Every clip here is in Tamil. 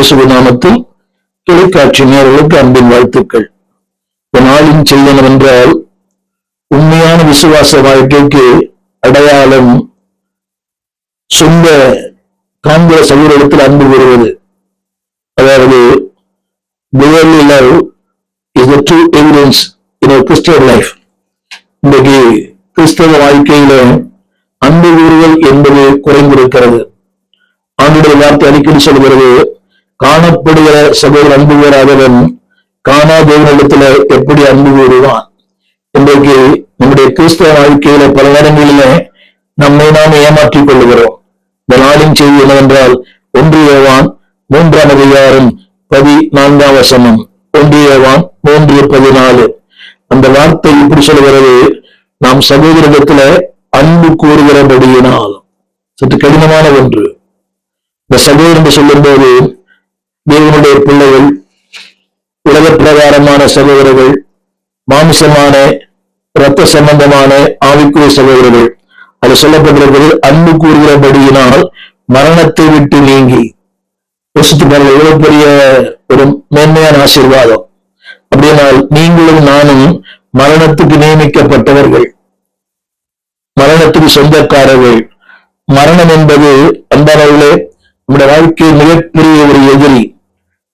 இயேசுவின் நாமத்தில் தொலைக்காட்சி நேயர்களுக்கு அன்பின் வாழ்த்துக்கள். நாளின் செய்தனம் என்றால் உண்மையான விசுவாச வாழ்க்கைக்கு அடையாளம் சொந்த காண்கிற சகோதரத்தில் அன்பு கூறுவது. அதாவது brotherly love is the true evidence in a Christian life. இன்றைக்கு கிறிஸ்தவ வாழ்க்கையில அன்பு கூறுதல் என்பது குறைந்திருக்கிறது. ஆண்டுடைய வார்த்தை அடிக்கடி சொல்கிறது, காணப்படுகிற சகோதரர் அன்பு கூறாதவன் காணாதவனிடத்துல எப்படி அன்பு கூறுவான். இன்றைக்கு நம்முடைய கிறிஸ்தவ வாழ்க்கையில பல நேரங்களில நம்மை நாம் ஏமாற்றிக் கொள்ளுகிறோம். இந்த நாளின் செய்தி என்னவென்றால் 1 யோவான் 3ஆம் அதிகாரம் 14ஆம் வசனம். 1 யோவான் 3:14. அந்த வார்த்தை இப்படி சொல்கிறது, நாம் சகோதரரிடத்துல அன்பு கூறுகிறபடியினால். சற்று கடினமான ஒன்று. இந்த சகோதரர் என்று சொல்லும் போது தேவனுடைய பிள்ளைகள், உலக பிரகாரமான சகோதரர்கள், மாமிசமான இரத்த சம்பந்தமான ஆவிக்குரிய சகோதரர்கள். அது சொல்லப்பட்டிருக்கிறது, அன்பு கூறுகிறபடியினால் மரணத்தை விட்டு நீங்கி. எவ்வளவு பெரிய ஒரு மேன்மையான ஆசீர்வாதம். அப்படியானால் நீங்களும் நானும் மரணத்துக்கு நியமிக்கப்பட்டவர்கள், மரணத்துக்கு சொந்தக்காரர்கள். மரணம் என்பது அன்பானவர்களே நம்முடைய வாழ்க்கையில் மிகப்பெரிய ஒரு எதிரி.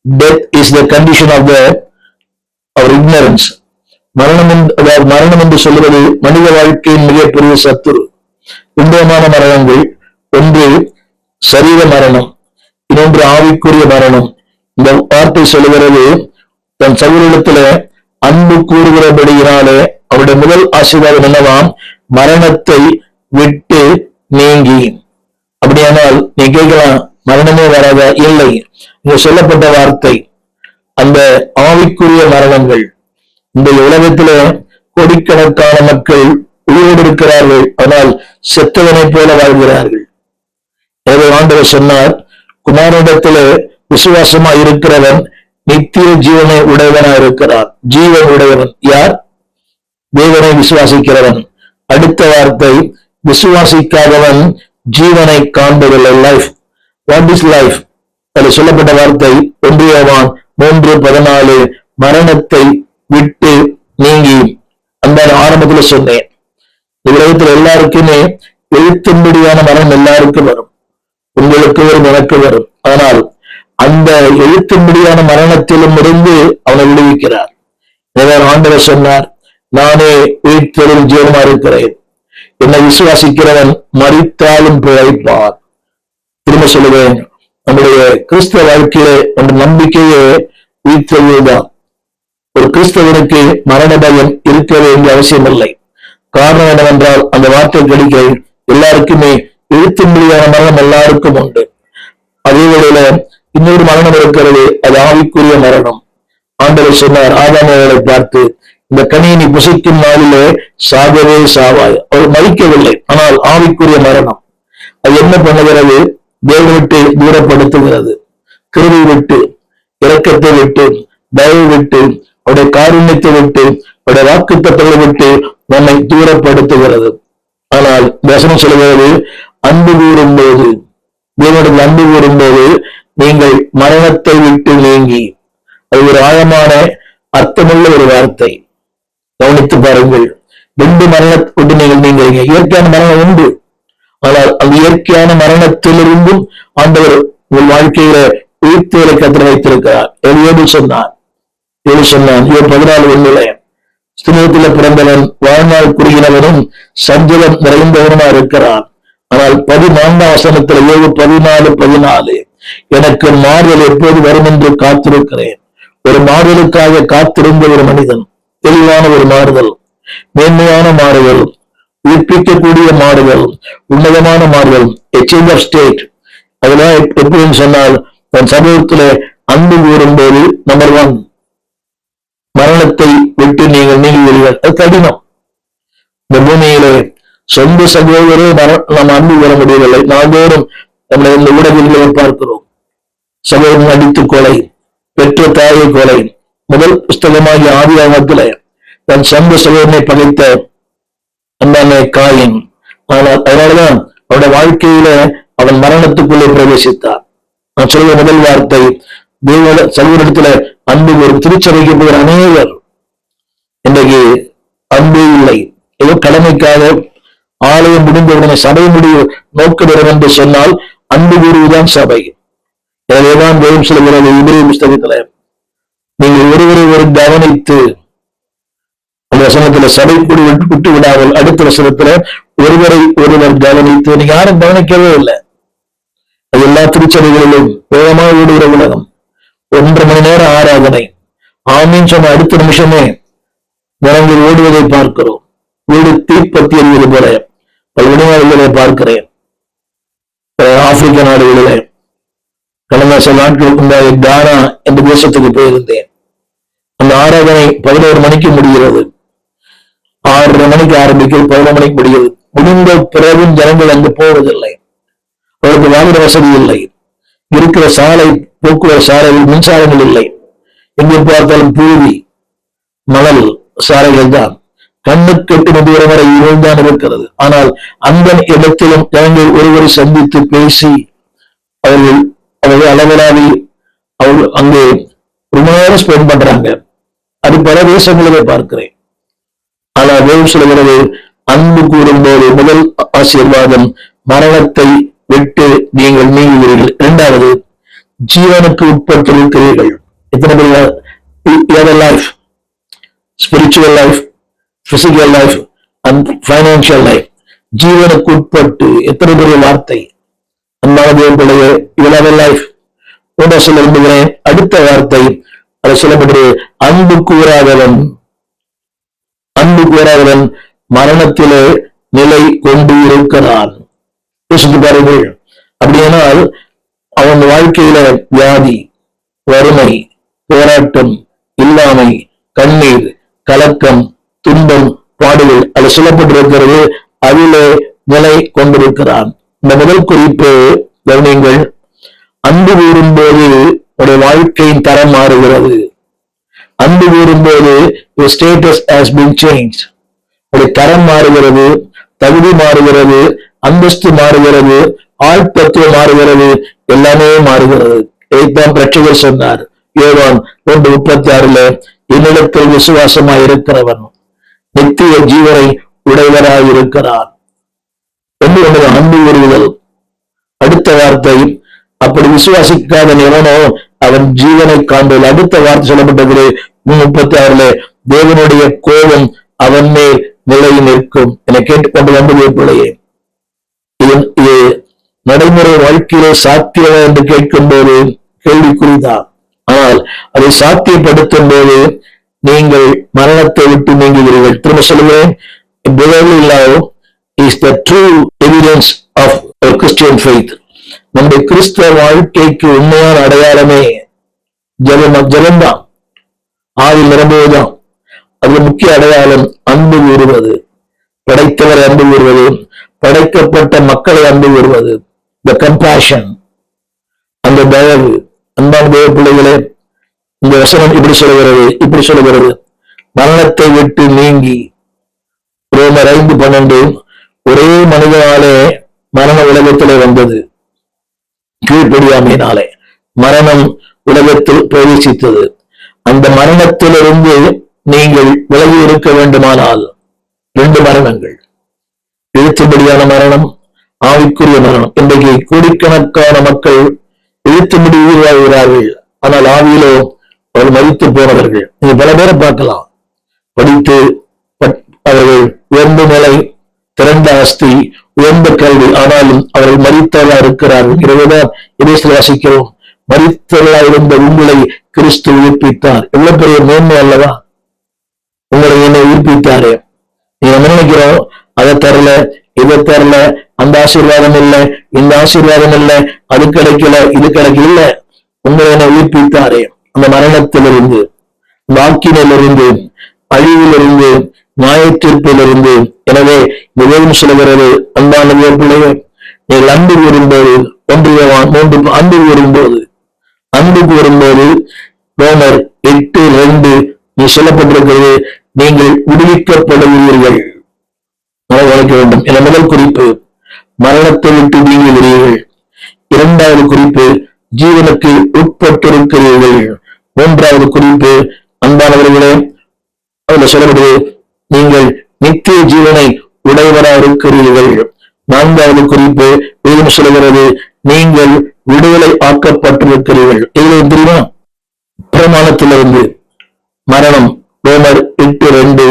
Death is the condition of our ignorance. மரணம் என்று சொல்வது மனித வாழ்க்கையின் மிகப்பெரிய சத்துரு. 2 விதமான மரணங்கள். ஒன்று சரீர மரணம், இன்னொன்று ஆவிக்குரிய மரணம். இந்த வார்த்தை சொல்லுகிறது, தன் சகோதரத்தில அன்பு கூறுகிறபடியினாலே அவருடைய முதல் ஆசீர்வாதம் என்னவாம்? மரணத்தை விட்டு நீங்கி. அப்படியானால் நீ கேட்கலாம், மரணமே வராதா? இல்லை. இங்க சொல்லப்பட்ட வார்த்தை அந்த ஆவிக்குரிய மரணங்கள். இந்த உலகத்தில கோடிக்கணக்கான மக்கள் உயிரோடு இருக்கிறார்கள், ஆனால் செத்தவனை போல வாழ்கிறார்கள். எனவே ஆண்டவர் சொன்னார், குமாரனிடத்தில விசுவாசமா இருக்கிறவன் நித்திய ஜீவனை உடையவனா இருக்கிறார். ஜீவன் உடையவன் யார்? தேவனை விசுவாசிக்கிறவன். அடுத்த வார்த்தை, விசுவாசிக்காதவன் ஜீவனை காண்பதில்லை. லைஃப். What is life? அதில் சொல்லப்பட்ட வார்த்தை 1 யோவான் 3:14, மரணத்தை விட்டு நீங்கி. அந்த ஆரம்பத்துல சொன்னேன், உலகத்தில் எல்லாருக்குமே எழுத்தும்படியான மரணம் எல்லாருக்கும் வரும். உங்களுக்கு வரும், எனக்கு வரும். ஆனால் அந்த எழுத்தும்படியான மரணத்திலும் இருந்து அவனை விடுவிக்கிறார். ஆண்டவர் சொன்னார், நானே உயிர்த்தெழும் ஜீவனா இருக்கிறேன், என்னை விசுவாசிக்கிறவன் மரித்தாலும் பிழைப்பார். திரும்ப சொல்லுவேன், நம்முடைய கிறிஸ்தவ வாழ்க்கையில நம்ம நம்பிக்கையே உயிர்த்தெழுவதுதான். ஒரு கிறிஸ்தவனுக்கு மரண பயம் இருக்க வேண்டிய அவசியம் இல்லை. காரணம் என்னவென்றால், அந்த வார்த்தை கிடைக்க எல்லாருக்குமே எழுத்தும்படியான மரணம் எல்லாருக்கும் உண்டு. அதே வேளையில இன்னொரு மரணம் இருக்கிறது, அது ஆவிக்குரிய மரணம். ஆண்டவர் சொன்னார் ஆதாமேவளை பார்த்து, இந்த கனியை நீ புசிக்கும் நாளிலே சாகவே சாவாய். அவர் மறிக்கவில்லை, ஆனால் ஆவிக்குரிய மரணம். அது என்ன பண்ணுகிறது? தேவனை விட்டு தூரப்படுத்துகிறது. கிருபை விட்டு, இரக்கத்தை விட்டு, தயவு விட்டு, அவருடைய காருண்யத்தை விட்டு, அவருடைய வாக்குத்தத்தங்களை விட்டு நம்மை தூரப்படுத்துகிறது. ஆனால் வசனம் சொல்கிறது, அன்பு கூறும்போது, தேவனுடைய அன்பு கூறும்போது நீங்கள் மரணத்தை விட்டு நீங்கி. அது ஒரு ஆழமான அர்த்தமுள்ள ஒரு வார்த்தை. கவனித்து பாருங்கள். 2 மரணத்தை விட்டு நீங்கள் நீங்க. இயற்கையான மரணம் உண்டு, ஆனால் அந்த இயற்கையான மரணத்திலிருந்தும் ஆண்டவர் உங்கள் வாழ்க்கையில உயிர்த்தேலை கத்திர வைத்திருக்கிறார். ஏழு சொன்னான் 14:1, ஸ்திரீயத்தில பிறந்தவன் வாழ்நாள் குறுகினவனும் சஞ்சலம் நிறைந்தவனுமா இருக்கிறான். ஆனால் 14ஆம் வசனத்துல 7:14, எனக்கு மாறுதல் எப்போது வரும் என்று காத்திருக்கிறேன். ஒரு மாறுதலுக்காக காத்திருந்த ஒரு மனிதன், தெளிவான ஒரு மாறுதல், மேன்மையான மாறுதல், உயிர்ப்பிக்கக்கூடிய மாறுதல், உன்னதமான மாறுதல், சேஞ்ச் ஆஃப் ஸ்டேட். அதெல்லாம் எப்படின்னு சொன்னால், தன் சமூகத்துல அன்பு கூறும்போது நம்பர் 1, மரணத்தை விட்டு நீங்கள் நீங்குவீர்கள். அது கடினம். இந்த பூமியிலே சொந்த சகோதரே நாம் அன்பு கூற முடியவில்லை. நாள்தோறும் நம்மளை இந்த ஊடகங்களிலே பார்க்கிறோம். சகோதரன் அடித்து கொலை, பெற்ற தாயை கொலை. முதல் புஸ்தகமாகிய ஆதியாகமத்தில தன் சொந்த சகோதரனை பகைத்த அந்த காயின். ஆனால் அதனாலதான் அவருடைய வாழ்க்கையில அவன் மரணத்துக்குள்ளே பிரவேசித்தார். நான் சொல்ற முதல் வார்த்தை, தேவ சகோதரத்துல அன்பு ஒரு திருச்சபைக்கு போகிற அநேகர் இன்றைக்கு அன்பு இல்லை. ஏதோ கடமைக்காக ஆலயம் முடிந்த உடனே சபை முடிவு நோக்கம் என்று சொன்னால் அன்பு கூறுவதுதான் சபை. எனவேதான் தேவம் சொல்கிறது இபிரேய புஸ்தகத்துல, நீங்கள் ஒருவரை ஒரு கவனித்து, அந்த வசனத்துல சபை கூடி விட்டு விடாமல் அடுத்த வசனத்துல ஒருவரை ஒருவர் கவனித்து. நீங்க யாரும் கவனிக்கவே இல்லை. அது எல்லா திருச்சபைகளிலும் வேகமாக ஓடுகிற உலகம். 1.5 மணி நேரம் ஆராதனை, ஆமீன் சொன்ன அடுத்த நிமிஷமே ஜனங்கள் ஓடுவதை பார்க்கிறோம். வீடு தீப்பத்தி எறிவது போல பல விடுதலைகளை பார்க்கிறேன். ஆப்பிரிக்க நாடுகளிலே கடந்த சில நாட்களுக்கு முன்னாடி கானா என்ற தேசத்துக்கு போயிருந்தேன். அந்த ஆராதனை 11 மணிக்கு முடிகிறது. 6:30 மணிக்கு ஆரம்பிக்கிறது, 11 மணிக்கு முடிகிறது. முடிந்த பிறகும் ஜனங்கள் அங்கு போவதில்லை. அவருக்கு வாகன வசதி இல்லை. இருக்கிற சாலை போக்குவரத்து சாலையில் மின்சாரங்கள் இல்லை. எங்கே பார்த்தாலும் புழுதி மணல் சாலைகள் தான். கண்ணுக்கு எட்டு தூரம் வரை இருள்தான் இருக்கிறது. ஆனால் அந்த இடத்திலும் ஜனங்கள் ஒருவரை சந்தித்து பேசி அவர்கள் அளவலாவி அவர்கள் அங்கே ரொம்ப நேரம் ஸ்பெண்ட் பண்றாங்க. அது பல தேசங்களிலே பார்க்கிறேன். ஆனால் வேறு சொல்கிறது, அன்பு கூறும்போது முதல் ஆசீர்வாதம் மரணத்தை விட்டு நீங்கள் நீங்குகிறீர்கள். 2வது, ஜீவனுக்கு உட்பட்டிருக்கிறீர்கள். எத்தனை பேர் life, spiritual life, physical life and financial life, ஜீவனுக்கு உட்பட்டு. எத்தனை பெரிய வார்த்தை! அன்பான லைஃப் ஒன்றை சொல்ல விரும்புகிறேன். அடுத்த வார்த்தை அதை சொல்லப்படுகிறது, அன்பு கூறாதவன் மரணத்திலே நிலை கொண்டு இருக்கிறான். யோசித்து பாருங்கள். அப்படியானால் அவன் வாழ்க்கையில வியாதி, வறுமை, போராட்டம், இல்லாமை, கண்ணீர், கலக்கம், துன்பம், பாடுகள் அது சொல்லப்பட்டிருக்கிறது. அதிலே நிலை கொண்டிருக்கிறான். இந்த முதல் குறிப்பு கவனியுங்கள். அன்பு கூறும்போது உடைய வாழ்க்கையின் தரம் மாறுகிறது. அன்பு கூறும்போது your status has been changed. உடைய தரம் மாறுகிறது, தகுதி மாறுகிறது, அந்தஸ்து மாறுகிறது, ஆழ்த்தத்துவம் மாறுகிறது, எல்லாமே மாறுகிறது. இதைத்தான் ரட்சகர் சொன்னார் யோவான் 1:36, என்னிடத்தில் விசுவாசமாய் இருக்கிறவன் நித்திய ஜீவனை உடையவராய் இருக்கிறான் என்று அன்பு கூறுதல். அடுத்த வார்த்தை, அப்படி விசுவாசிக்காத எவனோ அவன் ஜீவனை காண்பது. அடுத்த வார்த்தை சொல்லப்பட்டது 36, தேவனுடைய கோபம் அவன் மேல் நிலை நிற்கும். என கேட்டுக்கொண்டு வந்து பிள்ளையே, இது நடைமுறை வாழ்க்கையிலே சாத்தியமா என்று கேட்கும் போது கேள்விக்குறிதான். ஆனால் அதை சாத்தியப்படுத்தும் போது நீங்கள் மரணத்தை விட்டு நீங்குகிறீர்கள். திரும்ப சொல்லுகிறேன், brotherly love is the true evidence of a Christian faith. நம்முடைய கிறிஸ்தவ வாழ்க்கைக்கு உண்மையான அடையாளமே ஜெபம்தான், ஆவி நிரம்புவதுதான். அது முக்கிய அடையாளம் அன்பு கூறுவது, படைத்தவரை அன்பு கூறுவது, படைக்கப்பட்ட மக்களை அன்பு கூறுவது, the compassion, அந்த தயவு. அன்பான தேவ பிள்ளைகளே, இந்த வசனம் இப்படி சொல்லுகிறது, மரணத்தை விட்டு நீங்கி. ரோமர் 5:12, ஒரே மனிதனாலே மரண உலகத்திலே வந்தது, கீழ்ப்படியாமையினாலே மரணம் உலகத்தில் பிரவேசித்தது. அந்த மரணத்திலிருந்து நீங்கள் விலகி இருக்க வேண்டுமானால் 2 மரணங்கள், எழுத்துப்படியான மரணம், ஆவிக்குரிய மரணம். இன்றைக்கு கோடிக்கணக்கான மக்கள் எழுத்துப்படி உருவாகிறார்கள், ஆனால் ஆவியிலோ அவர்கள் மரித்து போனவர்கள். நீங்க பல பேரை பார்க்கலாம், படித்து அவர்கள் உயர்ந்த நிலை, திறந்த ஆஸ்தி, உயர்ந்த கல்வி, ஆனாலும் அவர்கள் மரித்தவர்களா இருக்கிறார்கள். எனவேதான் எபேசியர் வாசிக்கிறோம், மரித்தவர்களா இருந்த உங்களை கிறிஸ்து உயிர்ப்பித்தார். எவ்வளவு பெரிய மேன்மை அல்லவா! உங்களை என்னை உயிர்ப்பித்தாரே. நீங்க என்ன நினைக்கிறோம், அதை தரல, இதை தரல, அந்த ஆசீர்வாதம் இல்லை, இந்த ஆசீர்வாதம் இல்லை, அது கிடைக்கல, இது கிடைக்கல. உங்களை என்னை உயிர்ப்பித்தாரே. அந்த மரணத்திலிருந்து, வாக்கினிலிருந்து, அழிவிலிருந்து, நியாயத்தீர்ப்பிலிருந்து. எனவே மிகவும் சொல்லுகிறது, அன்பான பிள்ளைகள், நீங்கள் அன்பு கூறும்போது, 1 யோவான் 3 அன்பு கூறும்போது ரோமர் 8:2 நீ சொல்லப்பட்டிருக்கிறது, நீங்கள் விடுவிக்கப்படுகிறீர்கள். வளைக்க வேண்டும் என முதல் குறிப்பு, மரணத்தை விட்டு நீங்குகிறீர்கள். 2வது குறிப்பு, ஜீவனுக்கு உட்பட்டிருக்கிறீர்கள். மூன்றாவது குறிப்பு, அன்பானவர்களே, அதுல சொல்லப்படுது, நீங்கள் நித்திய ஜீவனை உடையவராக இருக்கிறீர்கள். நான்காவது குறிப்பு வேதம் சொல்கிறது, நீங்கள் விடுதலை ஆக்கப்பட்டிருக்கிறீர்கள். இது தெரியுமா? பிரமாணத்திலிருந்து மரணம், ரோமர் 8:2,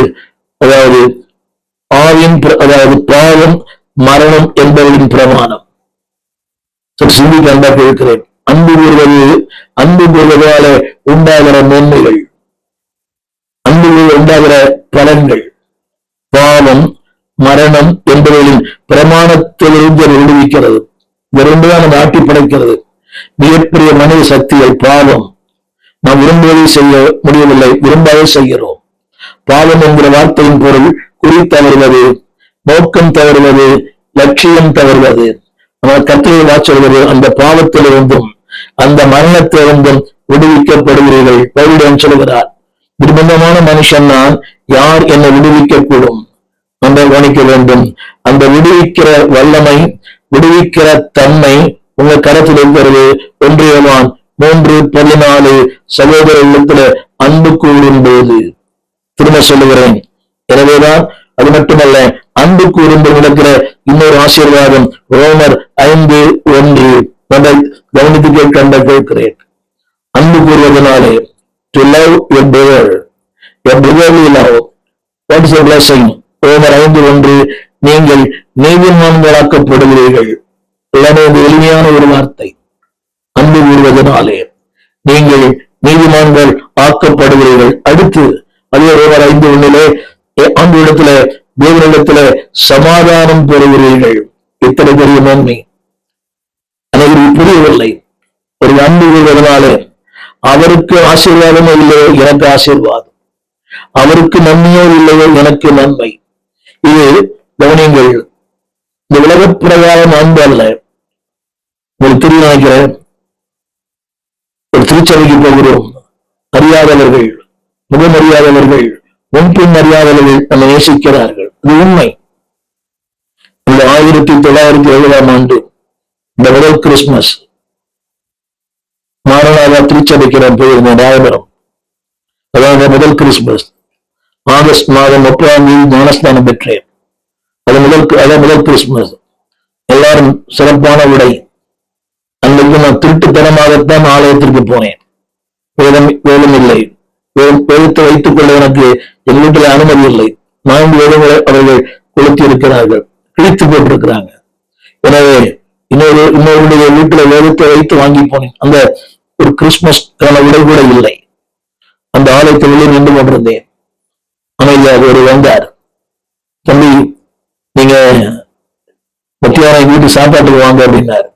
அதாவது பாவம் மரணம் என்பவரின் பிரமாணம். சிந்திக்க இருக்கிறேன். அன்பு கூறுவதால உண்டாகிற மேன்மைகள், அன்பு உண்டாகிற பலன்கள், பாவம் மரணம் என்பவர்களின் பிரமாணத்திலிருந்து விடுவிக்கிறது. இரண்டுதான் நம்ம ஆட்டி படைக்கிறது. மிகப்பெரிய மனித சக்தியை பாவம். நாம் விரும்புவதை செய்ய முடியவில்லை, விரும்பாத செய்கிறோம். பாவம் என்கிற வார்த்தையின் பொருள் குறி தவறுவது, நோக்கம் தவறுவது, லட்சியம் தவறுவது. நம்ம கத்திரை வாச்சுவது, அந்த பாவத்திலிருந்தும் அந்த மரணத்திலிருந்தும் விடுவிக்கப்படுகிறீர்கள். பவுல் சொல்கிறார், நிர்பந்தமான மனுஷன் நான், யார் என்னை விடுவிக்கக்கூடும்? நம்ம கவனிக்க வேண்டும். அந்த விடுவிக்கிற வல்லமை, விடுவிக்கிற தன்மை உங்க கரத்தில் இருக்கிறது. 1 யோவான் 3:14 சகோதர உள்ளத்துல அன்பு கூறும் போது, திரும்ப சொல்லுகிறேன். எனவேதான், அது மட்டுமல்ல, அன்பு கூறும்போது நடக்கிற இன்னொரு ஆசீர்வாதம் ரோமர் 5:1 நம்ம கவனித்து கேட்கிறேன். அன்பு கூறுவதனாலே, to love your brother, your brotherly love, what is a blessing? ரோமர் 5:1, நீங்கள் நீதிமான்களாக்கப்படுகிறீர்கள். எல்லாமே எளிமையான ஒரு வார்த்தை. அன்பு கூறுவதனாலே நீங்கள் நீதிமான்கள் ஆக்கப்படுகிறீர்கள். அடுத்து அதே ரோமர் 5:1 அந்த இடத்துல தேவனிடத்துல சமாதானம் பெறுகிறீர்கள். இத்தனை பெரிய நன்மை அனைவரும் புரியவில்லை. ஒரு அன்பு கூறுவதனாலே அவருக்கு ஆசீர்வாதமோ இல்லையோ எனக்கு ஆசீர்வாதம், அவருக்கு நன்மையோ இல்லையோ எனக்கு நன்மை. இது கவனியங்கள். இந்த உலக பிரகாரம் அன்பு அல்ல. உங்களுக்கு தெரிய நினைக்கிறேன், ஒரு திருச்சபைக்கு போகிறோம், அறியாதவர்கள், முகமறியாதவர்கள், முன்பின் அறியாதவர்கள் நம்ம நேசிக்கிறார்கள். இது உண்மை. இந்த 1907 இந்த முதல் கிறிஸ்துமஸ் மாரநாதா திருச்சபைக்கு நான் போயிருந்தேன், ராயபுரம். அதாவது முதல் கிறிஸ்துமஸ் ஆகஸ்ட் மாதம் 30 ஞானஸ்தானம் பெற்றேன். அதான் முதல் கிறிஸ்துமஸ். எல்லாரும் சிறப்பான உடை. அன்றைக்கு நான் திருட்டுத்தனமாகத்தான் ஆலயத்திற்கு போனேன். வேதம் இல்லை, எழுத்து வைத்துக் கொள்ள எனக்கு என் வீட்டில் அனுமதி இல்லை. 4 வேதங்களை அவர்கள் கொளுத்தி இருக்கிறார்கள், கிழித்து போட்டிருக்கிறாங்க. எனவே இன்னொருடைய வீட்டுல வேதத்தை வைத்து வாங்கி போனேன். அந்த ஒரு கிறிஸ்துமஸ்க்கான உடை கூட இல்லை. அந்த ஆலயத்தை வெளியே நின்று கொண்டிருந்தேன். அமைதியாக ஒரு வந்தார், தம்பி நீங்க மத்தியானம் வீட்டு சாப்பாட்டுக்கு வாங்க அப்படின்னாரு.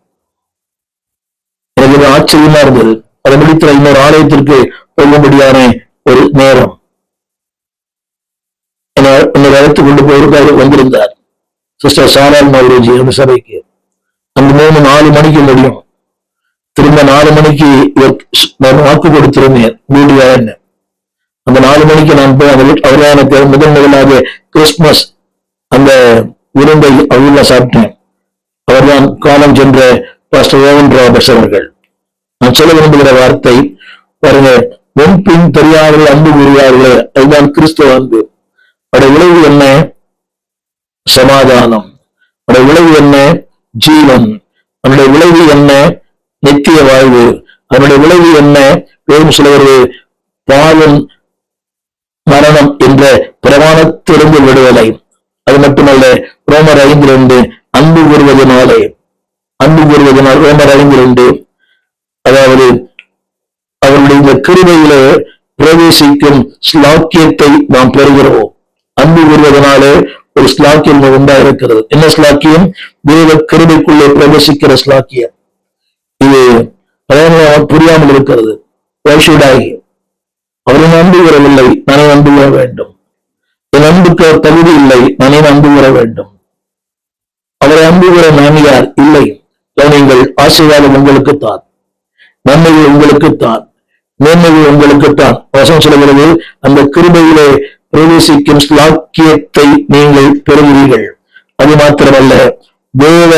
எனக்கு ஆச்சரியமா இருந்தது. அதை முடித்த இன்னொரு ஆலயத்திற்கு போகும்படியான ஒரு நேரம் இன்னொரு இடத்துக்கு கொண்டு போயிருக்காரு வந்திருந்தார். சிஸ்டர் சாரால் மௌரூஜி அந்த சபைக்கு. அந்த 3-4 மணிக்கு முடியும். திரும்ப 4 மணிக்கு நான் வாக்கு கொடுத்திருந்தேன் வீடியோன்னு. அந்த 4 மணிக்கு நான் போய் அவரே எனக்கு முதலாக கிறிஸ்துமஸ் அந்த விருந்தை அவங்கள சாப்பிட்டேன். அவர்தான் காலம் சென்ற பாஸ்டர் ஓவன் ராபர்ட்ஸ் அவர்கள். நான் சொல்ல விரும்புகிற வார்த்தை பாருங்க, முன்பின் தெரியாதவர்கள் அன்பு கூறுவார்களே, அதுதான் கிறிஸ்துவ அன்பு. அதோட விளைவு என்ன? சமாதானம். அதோட விளைவு என்ன? ஜீவன். அதனுடைய விளைவு என்ன? நித்திய வாழ்வு. அதனுடைய விளைவு என்ன? வேறும் சிலவரு பாவம் மரணம் என்ற பிரமாணத்திலிருந்து விடுதலை. அது மட்டுமல்ல, ரோமர் 5:2 அன்பு கூறுவதனாலே, ரோமர் 5:2 அதாவது அவருடைய இந்த கிருபையிலே பிரவேசிக்கும் ஸ்லாக்கியத்தை நாம் பெறுகிறோம். அன்பு கூறுவதனாலே ஒரு ஸ்லாக்கியம் உண்டாயிருக்கிறது. என்ன ஸ்லாக்கியம்? தேவ கிருபைக்குள்ளே பிரவேசிக்கிற ஸ்லாக்கியம். இது அதாவது புரியாமல் இருக்கிறது. அவரை நம்புகிறவில்லை, நானே நம்புகிற வேண்டும். என் அன்புக்கு தகுதி இல்லை, நானே நம்புகிற வேண்டும். அவரை அன்புகிற நான் யார்? இல்லை. நீங்கள் ஆசீர்வாதம் உங்களுக்குத்தான், நன்மைகள் உங்களுக்குத்தான், மேன்மைகள் உங்களுக்குத்தான். வசனம் சொல்கிறது, அந்த கிருபையிலே பிரவேசிக்கும் ஸ்லாக்கியத்தை நீங்கள் பெறுகிறீர்கள். அது மாத்திரமல்ல, தேவ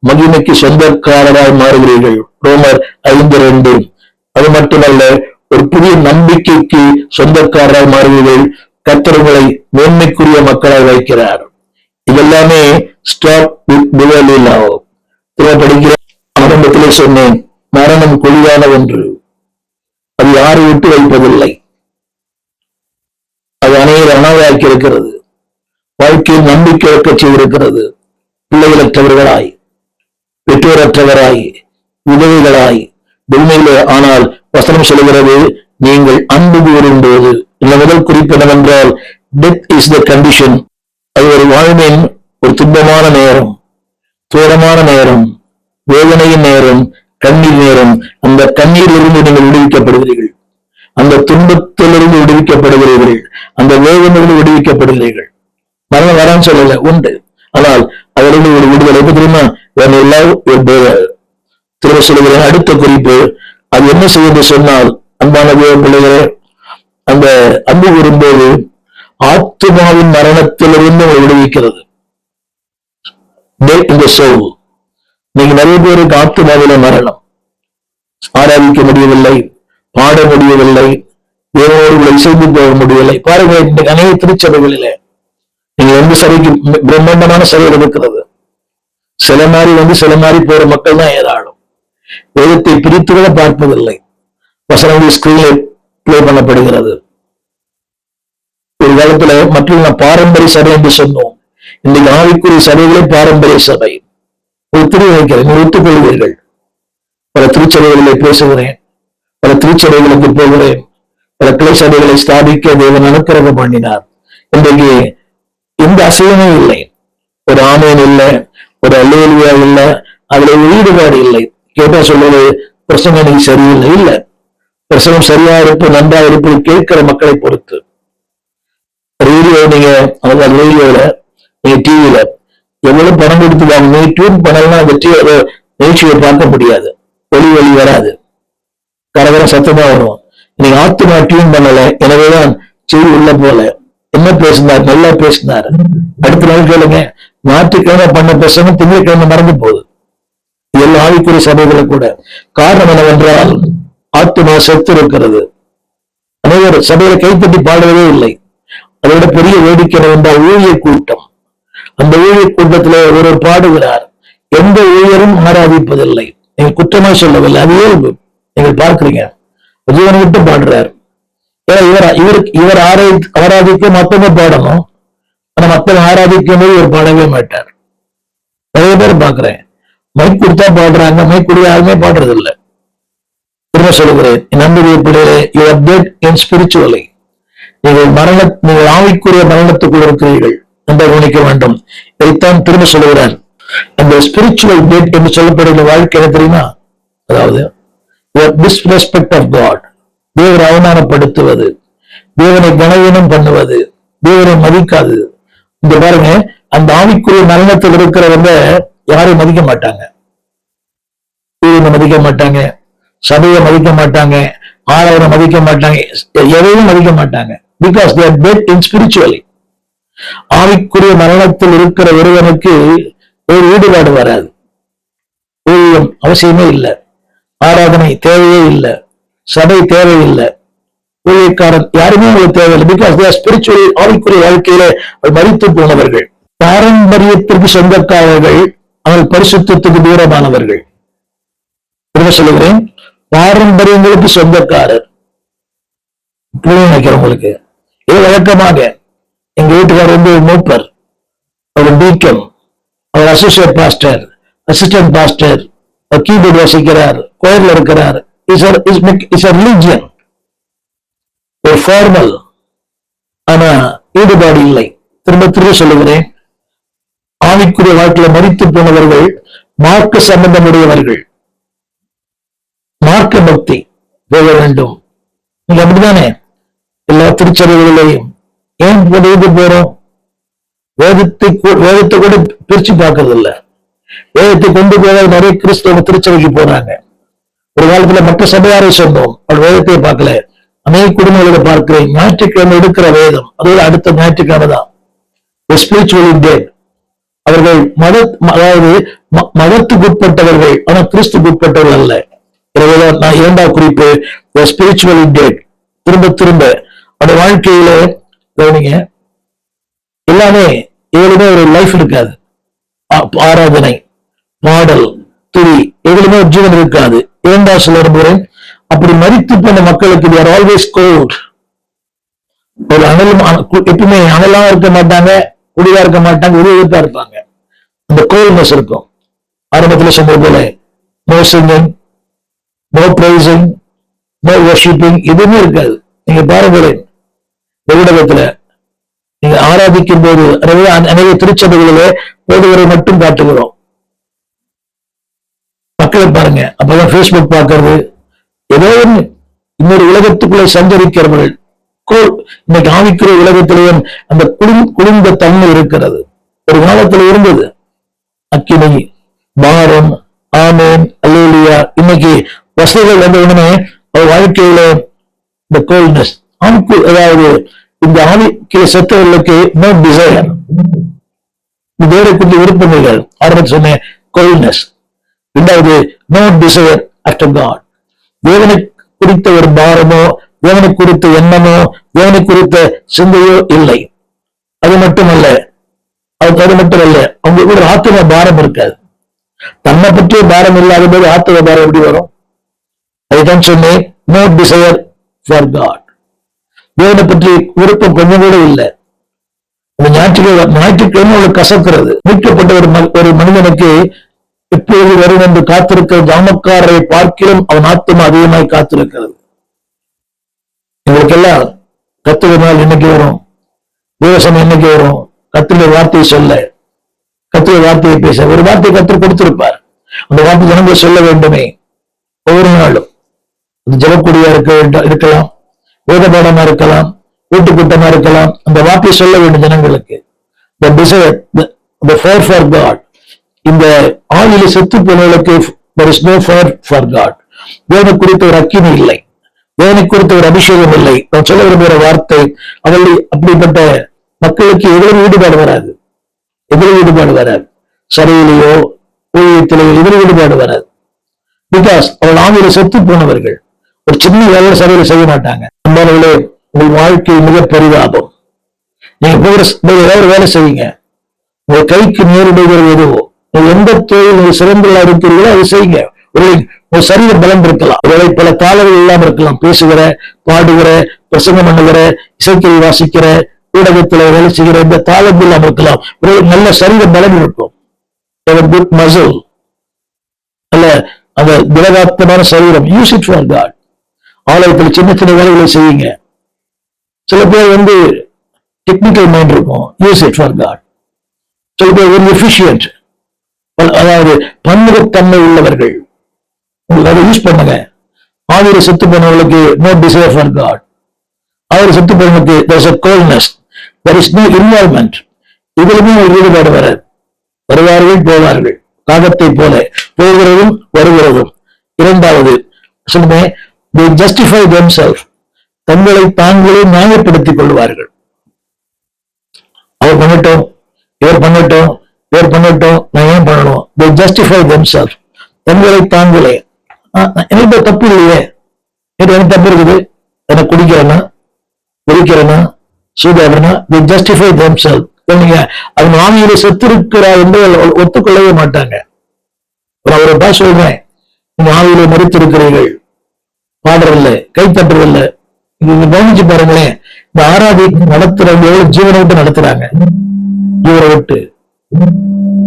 மகிமைக்கு சொந்தக்காரராய் மாறுகிறீர்கள். ரோமர் 5:2. அது மட்டுமல்ல, ஒரு புதிய நம்பிக்கைக்கு சொந்தக்காரராய் மாறுகிறீர்கள். கர்த்தர் உங்களை மேன்மைக்குரிய மக்களாய் வைக்கிறார். இதெல்லாமே ஸ்டாப் வித் பிவர்லி லவ். படிக்கிற ஆரம்பத்திலே சொன்னேன், மரணம் கொடியான ஒன்று. அது யாரை விட்டு வைப்பதில்லை. அது அநேகர் அனாதையாக்கி இருக்கிறது. வாழ்க்கையில் நம்பிக்கை இழக்க செய்திருக்கிறது. பிள்ளைகளற்றவர்களாய், பெற்றோரற்றவராய், விதவைகளாய், உண்மையிலே. ஆனால் வசனம் சொல்கிறது, நீங்கள் அன்பு கூறும்போது, இந்த முதல் குறிப்பு என்னவென்றால், டெத் இஸ் த கண்டிஷன். அது ஒரு வாழ்வின் ஒரு துன்பமான நேரம், துயரமான நேரம், வேதனையின் நேரம், கண்ணீர் நேரம். அந்த கண்ணீரிலிருந்து நீங்கள் விடுவிக்கப்படுகிறீர்கள். அந்த துன்பத்திலிருந்து விடுவிக்கப்படுகிறீர்கள். அந்த வேதனையிலிருந்து விடுவிக்கப்படுகிறீர்கள். மரணம் வரான்னு சொல்லல, உண்டு. ஆனால் அதிலிருந்து ஒரு விடுதலை. எப்ப தெரியுமா? திரும்ப சொல்லுகிறேன். அடுத்த குறிப்பு, அது என்ன செய்வது சொன்னால், அன்பான தேவ பிள்ளைகளே, அந்த அன்பு வரும்போது ஆத்மாவின் மரணத்திலிருந்து விடுவிக்கிறது. நீங்க நிறைய பேருக்கு ஆத்மாவில மரணம், ஆராதிக்க முடியவில்லை, பாட முடியவில்லை, தேவனோர்களை இசைந்து போக முடியவில்லை. பாருங்க, இன்றைக்கு அநேக திருச்சபைகளிலே நீங்க எந்த சபைக்கு பிரம்மாண்டமான சபைகள் இருக்கிறது, சில மாதிரி போற மக்கள் தான் ஏராளம். வேதத்தை பிரித்து கூட பார்ப்பதில்லை. வசனங்கள் ஸ்கிரீனில் பிளே பண்ணப்படுகிறது. ஒரு காலத்துல மற்றும் பாரம்பரிய சபை என்று சொன்னோம். இன்னைக்கு ஆவிக்குரிய சபைகளே பாரம்பரிய சபை. ஒத்துழை வைக்கிறேன், ஒத்துக்கொள்வீர்கள். பல திருச்சபைகளிலே பேசுகிறேன், பல திருச்சபைகளுக்கு போகிறேன், பல கிளை சபைகளை ஸ்தாபிக்க தேவன் அனுக்கிரகம் பண்ணினார். இன்றைக்கு எந்த அசையமே இல்லை, ஒரு ஆமேன் இல்லை, ஒரு அல்லேலூயா இல்லை, அதுல ஈடுபாடு இல்லை. கேட்டா சொல்றது பிரசங்கம் இன்னைக்கு சரியில்லை. இல்லை, பிரசங்கம் சரியா இருப்பு, நன்றா இருப்பு கேட்கிற மக்களை பொறுத்து. ரேடியோ நீங்க ரேடியோல, நீங்க டிவியில எவ்வளவு பணம் கொடுத்து வாங்க, நீ டியூன் பண்ணலாம், அந்த நிகழ்ச்சியை பார்க்க முடியாது, ஒளி வராது, கரகரம் சத்தமா வரும். நீங்க ஆத்மா டியூன் பண்ணல, எனவேதான் செய்தி உள்ள போல. என்ன பேசினார்? நல்லா பேசினார். அடுத்த நாள் கேளுங்க, ஞாயிற்றுக்கிழமை பண்ண பேசணும், திங்கட்கிழமை மறந்து போகுது. எல்லா ஆவிக்குரிய சபைகளை கூட. காரணம் என்னவென்றால், ஆத்மா செத்து இருக்கிறது. அனைவர் சபையில கைத்தட்டி பாடுவதே இல்லை. அதோட பெரிய வேடிக்கை என்னவென்றால், ஊழியர் கூட்டம். அந்த ஊழியர் கூட்டத்திலே ஒருவர் பாடுகிறார், எந்த ஊழியரும் ஆராதிப்பதில்லை. நீங்க குற்றமா சொல்லவில்லை, அது இயல்பு. நீங்கள் பார்க்கிறீங்க, ஜீவனை விட்டு பாடுறார். இவர் ஆராதிக்க மத்தவங்க பாடணும், ஆனா மத்தவங்க ஆராதிக்கும் போது இவர் பாடவே மாட்டார். நிறைய பேர் பாக்குறேன், மைக் கொடுத்தா பாடுறாங்க, மைக் கொடுக்க யாருமே பாடுறது இல்லை. திரும்ப சொல்லுகிறேன், நம்பிக்கை பிள்ளைகளே, you are dead in spiritually. நீங்கள் ஆவிக்குரிய மரணத்துக்குள் இருக்கிறீர்கள் என்று கவனிக்க வேண்டும். இதைத்தான் திரும்ப சொல்லுகிறார். அந்த ஸ்பிரிச்சுவல் டெட் என்று சொல்லப்படுகிற வாழ்க்கை என்ன தெரியுமா? அதாவது டிஸ்ரெஸ்பெக்ட் ஆஃப் காட், தேவனை அவமானப்படுத்துவது, தேவனை கனவீனம் பண்ணுவது, தேவனை மதிக்காது. இந்த பாருங்க, அந்த ஆவிக்குரிய மரணத்தில் இருக்கிறவங்க யாரையும் மதிக்க மாட்டாங்க, மதிக்க மாட்டாங்க, சபையை மதிக்க மாட்டாங்க, ஆராதனை மதிக்க மாட்டாங்க, எதையும் மதிக்க மாட்டாங்க. Because they are dead in spiritually. ஆவிக்குரிய மரணத்தில் இருக்கிற ஒருவனுக்கு ஒரு ஈடுபாடு வராது. ஊழியம் அவசியமே இல்லை, ஆராதனை தேவையே இல்லை, சபை தேவையில்லை, ஊழியக்காரன் யாருமே உங்களுக்கு தேவையில்லை. பிகாஸ் they are spiritually, ஆவிக்குரிய வாழ்க்கையில மரித்து போனவர்கள், பாரம்பரியத்திற்கு சொந்தக்காரர்கள், அவர்கள் பரிசுத்தத்துக்கு தூரமானவர்கள். என்ன சொல்லுகிறேன்? பாரம்பரியங்களுக்கு சொந்தக்காரர். நினைக்கிறவங்களுக்கு இது வழக்கமாக எங்க வீட்டுக்காரர் வந்து மூப்பர், அவர் டீக்கன், அவர் associate pastor, assistant pastor, keyboard வாசிக்கிறார், கோயில்ல இருக்கிறார். இஸ் a religion, ஒரு ஃபார்மல், ஆனா ஈடுபாடு இல்லை. திரும்ப சொல்லுகிறேன், ஆவிக்குரிய வாழ்க்கையில மரித்து போனவர்கள் மார்க்க சம்பந்தமுடையவர்கள், மார்க்க பக்தி போக வேண்டும். நீங்க அப்படித்தானே எல்லா திருச்சபைகளிலையும் ஏன் போறோம்? வேதத்தை கூட பிரிச்சு பார்க்கறது இல்ல. வேதத்தை கொண்டு போக நிறைய கிறிஸ்தவ திருச்சபைக்கு போறாங்க. ஒரு காலத்துல மற்ற சபையாரை சொன்னோம், அவர் வேதத்தை பார்க்கல. அநேக குடும்பங்களை பார்க்கிறேன், ஞாயிற்றுக்கிழமை எடுக்கிற வேதம், அதோட அடுத்த ஞாயிற்றுக்கிழமை தான் ஸ்பிரிச்சுவலி டெட். அவர்கள் அதாவது மதத்துக்கு உட்பட்டவர்கள், ஆனா கிறிஸ்துக்கு உட்பட்டவர்கள் அல்ல. எனவேதான் நான் 2வது குறிப்பு ஸ்பிரிச்சுவல் டெட். திரும்ப திரும்ப அந்த வாழ்க்கையில கவனிங்க, எல்லாமே எதுலுமே ஒரு லைஃப் இருக்காது. ஆராதனை, பாடல், துதி, எதுலுமே ஒரு ஜீவன் இருக்காது. 2வது சொல்ல விரும்புகிறேன், அப்படி மரித்து போன மக்களுக்கு they are always cold. ஒரு அனலும் எப்பவுமே அனலா இருக்க மாட்டாங்க, குடியா இருக்க மாட்டாங்க, ஒரு விதத்தா இருப்பாங்க. அந்த கோல்ட்னஸ் இருக்கும். ஆரம்பத்தில் சொன்னது போல no singing, no praising, no worshipping, எதுவுமே இருக்காது. நீங்க பாருங்களேன், ஊடகத்துல நீங்க ஆராதிக்கும் போது அநேக திருச்சபைகளிலே போதுவரை மட்டும் காட்டுகிறோம். மக்களை பாருங்க, அப்பதான் பேஸ்புக் பார்க்கறது, ஏதோ ஒண்ணு இன்னொரு உலகத்துக்குள்ளே சஞ்சரிக்கிறவர்கள். இன்னைக்கு ஆவிக்கிற உலகத்திலேயும் அந்த குளிர்ந்த தன்மை இருக்கிறது. ஒரு காலத்துல இருந்தது அக்கினி, பாரம், ஆமேன், அல்லேலூயா. இன்னைக்கு வசதிகள் வந்த உடனே அவர் வாழ்க்கையில இந்த கோல்ட்னஸ், அதாவது இந்த ஆவிக்கிற செத்தவர்களுக்கு நோ டிசைர், வேற கொஞ்சம் விருப்பங்கள். ஆரம்பத்தில் சொன்ன கோல்ட்னஸ். 2வது நோ டிசைர் ஆஃப்டர் காட். தேவனை குறித்த ஒரு பாரமோ, தேவனை குறித்த எண்ணமோ, தேவனை குறித்த சிந்தையோ இல்லை. அது மட்டுமல்ல, அவங்களுக்கு ஒரு ஆத்தும பாரம் இருக்காது. தன்னை பற்றிய பாரம் இல்லாத போது ஆத்தும பாரம் எப்படி வரும்? அதுதான் சொன்னேன், நோ டிசைர் ஃபார் காட். தேவனை பற்றி விருப்பம் கொஞ்சம் கூட இல்லை. ஞாயிற்றுக்கிழமை அவளுக்கு கசக்கிறது. மீட்கப்பட்ட ஒரு மனிதனுக்கு எப்பொழுது வரும் என்று காத்திருக்கிற ஜாமக்காரரை பார்க்கிலும் அவன் ஆத்துமா அதிகமாய் காத்திருக்கிறது. எங்களுக்கெல்லாம் கத்துக்கிற நாள் என்னைக்கு வரும்? தேவசம் என்னைக்கு வரும்? கத்துடைய வார்த்தையை சொல்ல, கத்துடைய வார்த்தையை பேச. ஒரு வார்த்தையை கத்தர் கொடுத்திருப்பார், அந்த வார்த்தை ஜனங்கள் சொல்ல வேண்டுமே. ஒவ்வொரு நாளும் அது ஜபக்குடியா இருக்கலாம், வேத பாடமா இருக்கலாம், வீட்டு கூட்டமா இருக்கலாம். அந்த வார்த்தையை சொல்ல வேண்டும் ஜனங்களுக்கு. The desire, the fire for God. இந்த ஆவியில செத்து போனவர்களுக்கு there is no fire for God. தேவனை குறித்த ஒரு அக்கினி இல்லை, தேவனை குறித்த ஒரு அபிஷேகம் இல்லை. நான் சொல்ல விரும்புகிற வார்த்தை, அவர்கள் அப்படிப்பட்ட மக்களுக்கு எதிரும் ஈடுபாடு வராது. சரையிலேயோ ஊழியத்திலேயோ எதிரும் ஈடுபாடு வராது. பிகாஸ் அவர்கள் ஆவியில செத்து போனவர்கள். ஒரு சின்ன வேலை சபையில செய்ய மாட்டாங்க. அன்பானவர்களே, உங்கள் வாழ்க்கை மிக பெரிதாகும். நீங்க போகிற ஏதாவது வேலை செய்யுங்க, உங்க கைக்கு நேரிடுகிறது எதுவோ, எந்த தொழில் நீங்க சிறந்தா இருக்கிறீர்களோ அதை செய்யுங்க. ஒரு சரீர பலம் இருக்கலாம், ஒருவேளை பல தாளர்கள் இல்லாம இருக்கலாம். பேசுகிற, பாடுகிற, பிரசங்கம் பண்ணுகிற, இசைக்கை வாசிக்கிற, ஊடகத்துல வேலை செய்கிற இந்த தாளங்கள் இல்லாம இருக்கலாம். ஒரு நல்ல சரீர பலம் இருக்கும், குட் மசில், நல்ல அந்த திடகாத்தமான சரீரம். Use it for God. ஆலயத்தில் சின்ன சின்ன வேலைகளை செய்யுங்க. சில பேர் டெக்னிக்கல் மைண்ட் இருக்கும், யூஸ் இட் ஃபார் காட். சில பேர் ஒரு எஃபிஷியன்ட், அதாவது பன்முகத்தன்மை உள்ளவர்கள், அதை யூஸ் பண்ணுங்க. ஆவியில செத்து போனவர்களுக்கு நோ டிசைர் ஃபார் காட். ஆவியில செத்து போனவர்களுக்கு there is a coldness, there is no involvement. இதிலுமே ஒரு ஈடுபாடு வராது. வருவார்கள் போவார்கள், காகத்தை போல போகிறதும் வருகிறதும். 2வது சொல்லுமே, they justify themselves. தங்களை தாங்களே நியாயப்படுத்திக் கொள்வார்கள். அவர் பண்ணட்டும், இவர் பண்ணட்டும், நான் ஏன் பண்ணணும்? they justify themselves. தங்களை தாங்களே, எனக்கு தப்பு இல்லையே, எனக்கு தப்பு இருக்குது, எனக்கு குடிக்கிறேன்னா, வெடிக்கிறேன்னா, சூதாடுறேன்னா, they justify themselves. அவன் ஆவியில செத்திருக்கிறார் என்று ஒத்துக்கொள்ளவே மாட்டாங்க. அவரை தான் சொல்றேன், நீங்க ஆவியில மறித்திருக்கிறீர்கள், பாடுறதில்லை, கை தட்டுறதில்லை. நீங்க கவனிச்சு பாருங்களேன், இந்த ஆராதி நடத்துறவங்க எவ்வளவு ஜீவனை விட்டு நடத்துறாங்க, ஜீவனை விட்டு.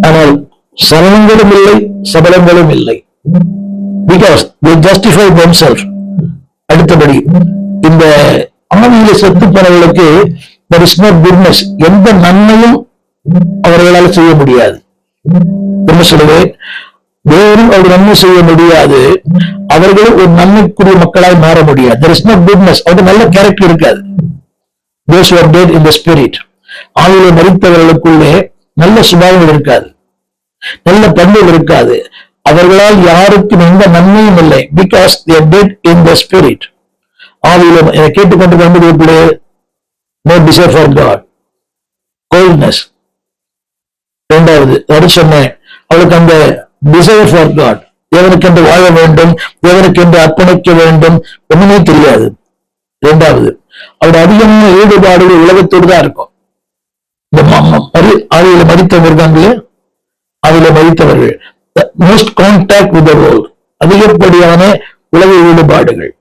ஆனால் சரணங்களும் இல்லை, சபலங்களும் இல்லை. Because they justify themselves. அடுத்தபடி, இந்த ஆவியில செத்து போனவர்களுக்கு there is no goodness. எந்த நன்மையும் அவர்களால் செய்ய முடியாது. என்ன சொல்லுவேன்? வேறும் அவர் நன்மை செய்ய முடியாது, அவர்களும் ஒரு நன்மைக்குரிய மக்களாய் மாற முடியாது. there is no goodness. அவருக்கு நல்ல கேரக்டர் இருக்காது. those who are dead in the spirit. ஆவியில மரித்தவர்களுக்குள்ளே நல்ல சுபாவம் இருக்காது, நல்ல பண்புகள் இருக்காது. அவர்களால் யாருக்கும் எந்த நன்மையும் இல்லை. Because they are dead in the spirit. ஆவியில என்னை கேட்டுக்கொண்டு வந்து no desire for God, coldness. 2வது சொன்னேன், அவளுக்கு அந்த டிசைர் ஃபார் காட், தேவனுக்கென்று வாழ வேண்டும், தேவனுக்கென்று அர்ப்பணிக்க வேண்டும், ஒண்ணுமே தெரியாது. இரண்டாவது, அவருடைய அதிகமான ஈடுபாடுகள் உலகத்தோடு தான் இருக்கும். இந்த ஆவியில மதித்தவர்கள் இருக்காங்களே, ஆவியில மதித்தவர்கள் most contact with the world, அதிகப்படியான உலக ஈடுபாடுகள்.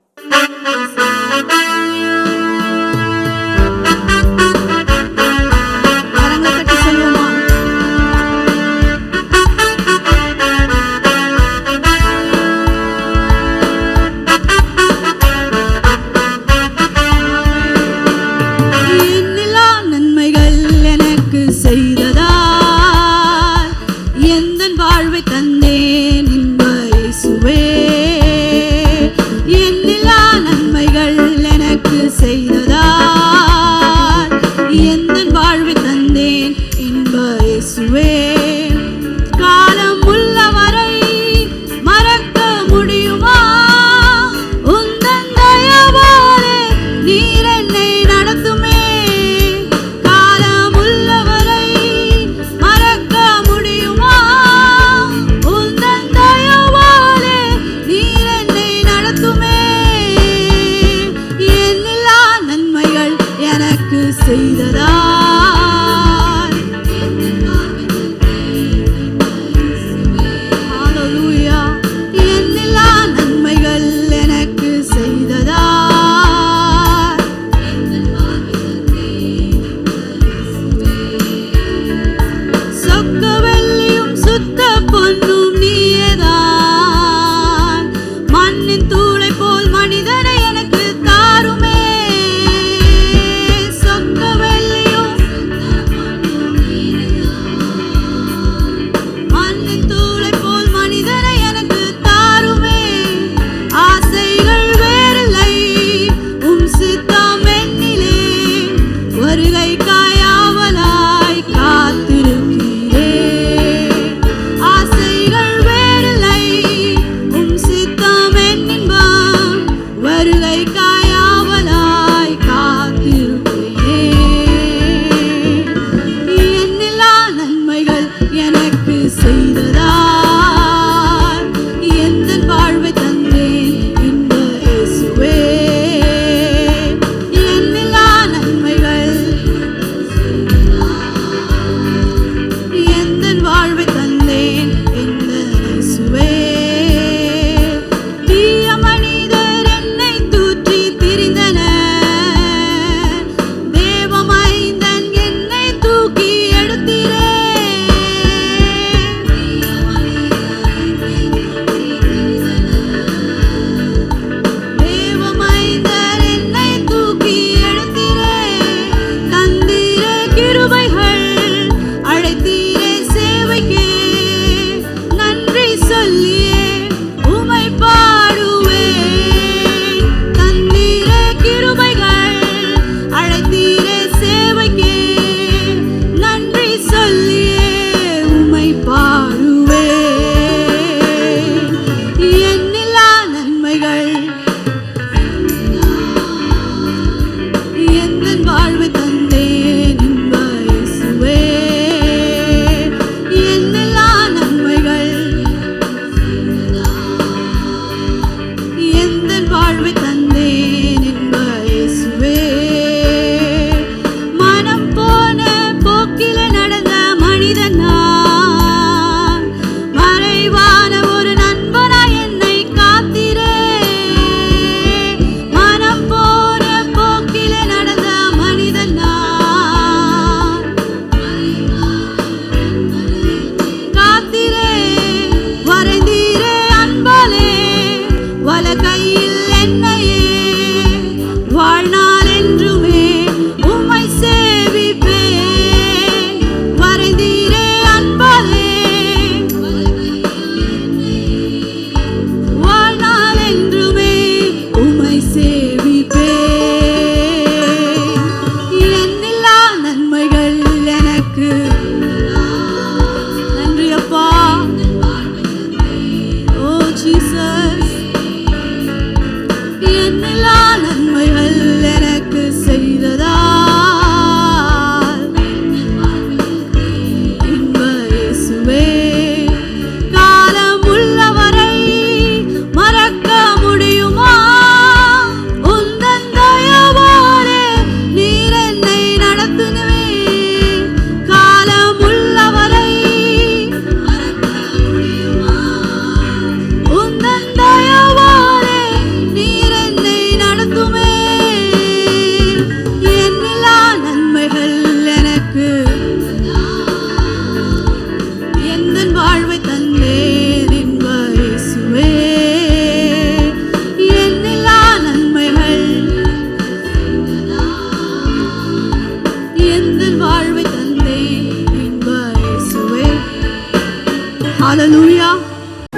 ஆசைகள் வேறலை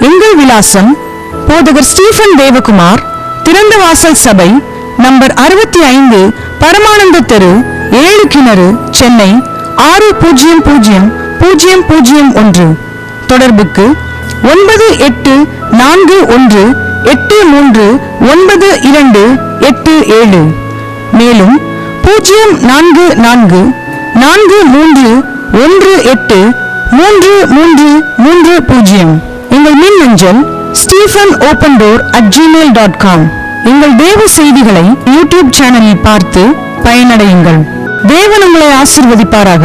எங்கள் விலாசம் போதகர் ஸ்டீபன் தேவகுமார், திறந்த வாசல் சபை, நம்பர் 65, பரமானந்த தெரு, 7 கிணறு, சென்னை 600001. தொடர்புக்கு 9841839287. மேலும் 0444183330. எங்கள் மின்னஞ்சல் stephenopendor@gmail.com. எங்கள் தேவ செய்திகளை யூடியூப் சேனலில் பார்த்து பயனடையுங்கள். தேவன் உங்களை ஆசீர்வதிப்பாராக.